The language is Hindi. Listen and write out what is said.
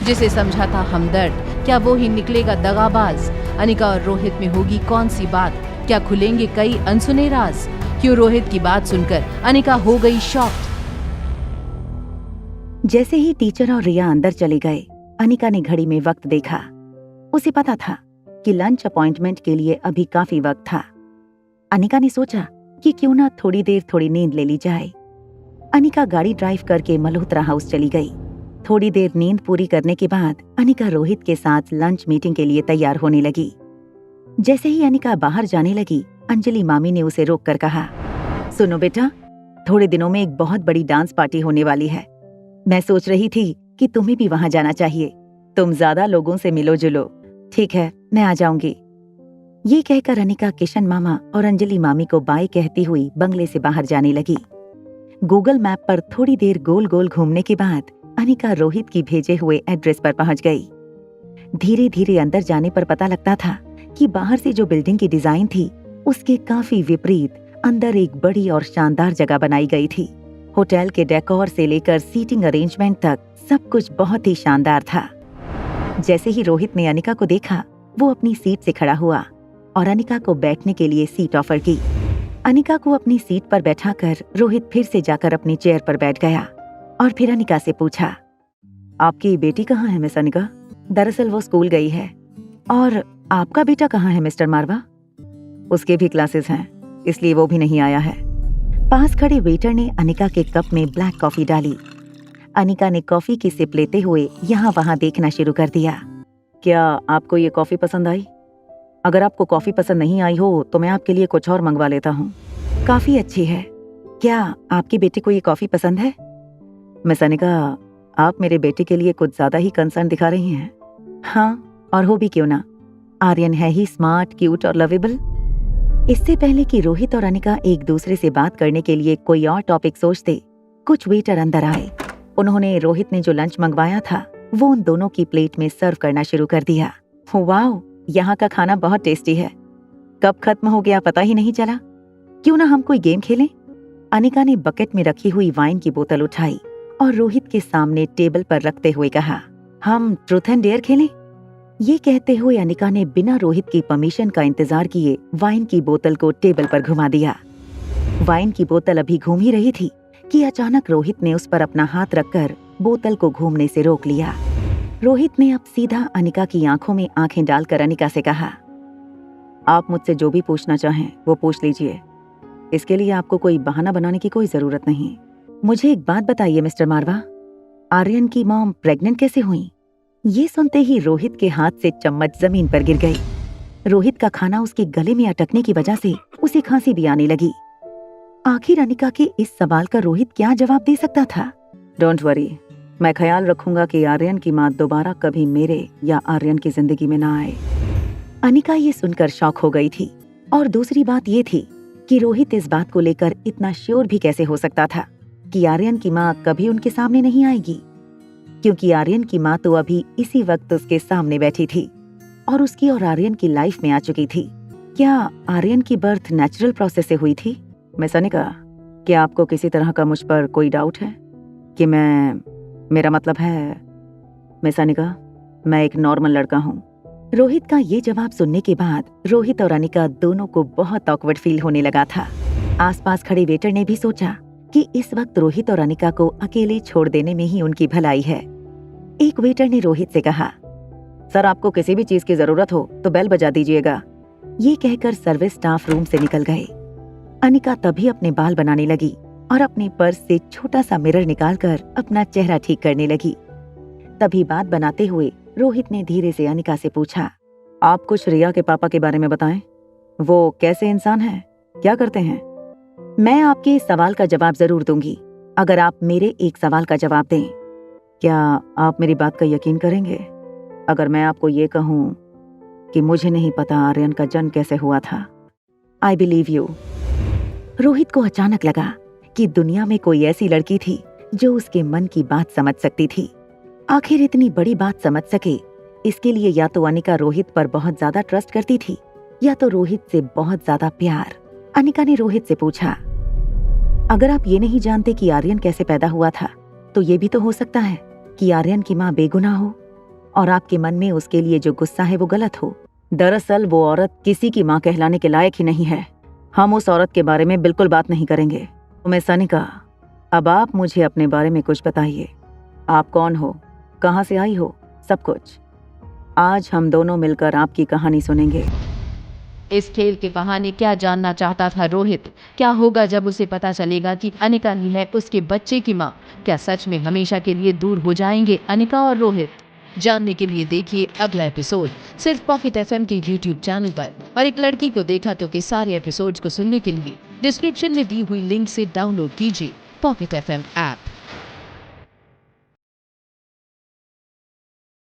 जिसे समझा था हमदर्द, क्या वो ही निकलेगा दगाबाज? अनिका और रोहित में होगी कौन सी बात? क्या खुलेंगे कई अनसुने राज? क्यों रोहित की बात सुनकर अनिका हो गई शॉक्ड? जैसे ही टीचर और रिया अंदर चले गए, अनिका ने घड़ी में वक्त देखा। उसे पता था कि लंच अपॉइंटमेंट के लिए अभी काफी वक्त था। अनिका ने सोचा कि क्यों ना थोड़ी देर थोड़ी नींद ले ली जाए। अनिका गाड़ी ड्राइव करके मल्होत्रा हाउस चली गई। थोड़ी देर नींद पूरी करने के बाद अनिका रोहित के साथ लंच मीटिंग के लिए तैयार होने लगी। जैसे ही अनिका बाहर जाने लगी, अंजलि मामी ने उसे रोक कर कहा, सुनो बेटा, थोड़े दिनों में एक बहुत बड़ी डांस पार्टी होने वाली है। मैं सोच रही थी कि तुम्हें भी वहां जाना चाहिए। तुम ज्यादा लोगों से मिलो जुलो। ठीक है, मैं आ जाऊंगी। ये कहकर अनिका किशन मामा और अंजलि मामी को बाय कहती हुई बंगले से बाहर जाने लगी। गूगल मैप पर थोड़ी देर गोल गोल घूमने के बाद अनिका रोहित की भेजे हुए एड्रेस पर पहुंच गई। धीरे धीरे अंदर जाने पर पता लगता था कि बाहर से जो बिल्डिंग की डिजाइन थी, उसके काफी विपरीत अंदर एक बड़ी और शानदार जगह बनाई गई थी। होटल के डेकोर से लेकर सीटिंग अरेंजमेंट तक सब कुछ बहुत ही शानदार था। जैसे ही रोहित ने अनिका को देखा, वो अपनी सीट से खड़ा हुआ और अनिका को बैठने के लिए सीट ऑफर की। अनिका को अपनी सीट पर बैठाकर रोहित फिर से जाकर अपनी चेयर पर बैठ गया और फिर अनिका से पूछा, आपकी बेटी कहाँ है मिस अनिका? दरअसल वो स्कूल गई है। और आपका बेटा कहाँ है मिस्टर मारवा? उसके भी क्लासेस हैं, इसलिए वो भी नहीं आया है। पास खड़े वेटर ने अनिका के कप में ब्लैक कॉफी डाली। अनिका ने कॉफी की सिप लेते हुए यहाँ वहाँ देखना शुरू कर दिया। क्या आपको ये कॉफी पसंद आई? अगर आपको कॉफी पसंद नहीं आई हो तो मैं आपके लिए कुछ और मंगवा लेता हूँ। काफी अच्छी है। क्या आपके बेटे को ये कॉफी पसंद है? मिस अनिका, आप मेरे बेटे के लिए कुछ ज्यादा ही कंसर्न दिखा रही हैं। हाँ, और हो भी क्यों ना। आर्यन है ही स्मार्ट, क्यूट और लवेबल। इससे पहले कि रोहित और अनिका एक दूसरे से बात करने के लिए कोई और टॉपिक सोचते, कुछ वेटर अंदर आए। उन्होंने रोहित ने जो लंच मंगवाया था वो उन दोनों की प्लेट में सर्व करना शुरू कर दिया। वाओ, यहाँ का खाना बहुत टेस्टी है। कब खत्म हो गया पता ही नहीं चला। क्यों ना हम कोई गेम खेलें? अनिका ने बकेट में रखी हुई वाइन की बोतल उठाई और रोहित के सामने टेबल पर रखते हुए कहा, हम ट्रूथ एंड डेयर खेलें? ये कहते हुए अनिका ने बिना रोहित की परमिशन का इंतजार किए वाइन की बोतल को टेबल पर घुमा दिया। वाइन की बोतल अभी घूम ही रही थी कि अचानक रोहित ने उस पर अपना हाथ रखकर बोतल को घूमने से रोक लिया। रोहित ने अब सीधा अनिका की आंखों में आंखें डालकर अनिका से कहा, आप मुझसे जो भी पूछना चाहें वो पूछ लीजिए। इसके लिए आपको कोई बहाना बनाने की कोई जरूरत नहीं। मुझे एक बात बताइए मिस्टर मारवा, आर्यन की मॉम प्रेग्नेंट कैसे हुई? ये सुनते ही रोहित के हाथ से चम्मच जमीन पर गिर गई। रोहित का खाना उसके गले में अटकने की वजह से उसे खांसी भी आने लगी। आखिर अनिका के इस सवाल का रोहित क्या जवाब दे सकता था? डोंट वरी, मैं ख्याल रखूंगा कि आर्यन की माँ दोबारा कभी मेरे या आर्यन की जिंदगी में ना आए। अनिका ये सुनकर शॉक हो गई थी। और दूसरी बात ये थी कि रोहित इस बात को लेकर इतना श्योर भी कैसे हो सकता था कि आर्यन की माँ कभी उनके सामने नहीं आएगी, क्योंकि आर्यन की माँ तो अभी इसी वक्त उसके सामने बैठी थी और उसकी और आर्यन की लाइफ में आ चुकी थी। क्या आर्यन की बर्थ नेचुरल प्रोसेस से हुई थी? मिस अनिका, क्या आपको किसी तरह का मुझ पर कोई डाउट है कि मेरा मतलब है मिस अनिका, मैं एक नॉर्मल लड़का हूँ। रोहित का ये जवाब सुनने के बाद रोहित और अनिका दोनों को बहुत ऑकवर्ड फील होने लगा था। आसपास खड़े वेटर ने भी सोचा कि इस वक्त रोहित और अनिका को अकेले छोड़ देने में ही उनकी भलाई है। एक वेटर ने रोहित से कहा, सर आपको किसी भी चीज की जरूरत हो तो बेल बजा दीजिएगा। ये कहकर सर्विस स्टाफ रूम से निकल गए। अनिका तभी अपने बाल बनाने लगी और अपने पर्स से छोटा सा मिरर निकालकर अपना चेहरा ठीक करने लगी। तभी बात बनाते हुए रोहित ने धीरे से अनिका से पूछा, आप कुछ रिया के पापा के बारे में बताएं। वो कैसे इंसान हैं, क्या करते हैं? मैं आपके इस सवाल का जवाब जरूर दूंगी अगर आप मेरे एक सवाल का जवाब दें। क्या आप मेरी बात का यकीन करेंगे अगर मैं आपको ये कहूं कि मुझे नहीं पता आर्यन का जन्म कैसे हुआ था? I believe you. रोहित को अचानक लगा कि दुनिया में कोई ऐसी लड़की थी जो उसके मन की बात समझ सकती थी। आखिर इतनी बड़ी बात समझ सके, इसके लिए या तो अनिका रोहित पर बहुत ज्यादा ट्रस्ट करती थी या तो रोहित से बहुत ज्यादा प्यार। अनिका ने रोहित से पूछा, अगर आप ये नहीं जानते कि आर्यन कैसे पैदा हुआ था तो ये भी तो हो सकता है कि आर्यन की माँ बेगुनाह हो। क्या आप मुझे ये बता सकते हैं और आपके मन में उसके लिए जो गुस्सा है वो गलत हो। दरअसल वो औरत किसी की माँ कहलाने के लायक ही नहीं है। हम उस औरत के बारे में बिल्कुल बात नहीं करेंगे। मिस अनिका, अब आप मुझे अपने बारे में कुछ बताइए। आप कौन हो, कहाँ से आई हो, सब कुछ। आज हम दोनों मिलकर आपकी कहानी सुनेंगे। इस खेल के बहाने क्या जानना चाहता था रोहित? क्या होगा जब उसे पता चलेगा कि अनिका ही है उसके बच्चे की माँ? क्या सच में हमेशा के लिए दूर हो जाएंगे अनिका और रोहित? जानने के लिए देखिए अगला एपिसोड सिर्फ पॉकेट एफएम के यूट्यूब चैनल पर। और एक लड़की को देखा तो के सारे एपिसोड्स को सुनने के लिए डिस्क्रिप्शन में दी हुई लिंक से डाउनलोड कीजिए पॉकेट एफएम ऐप।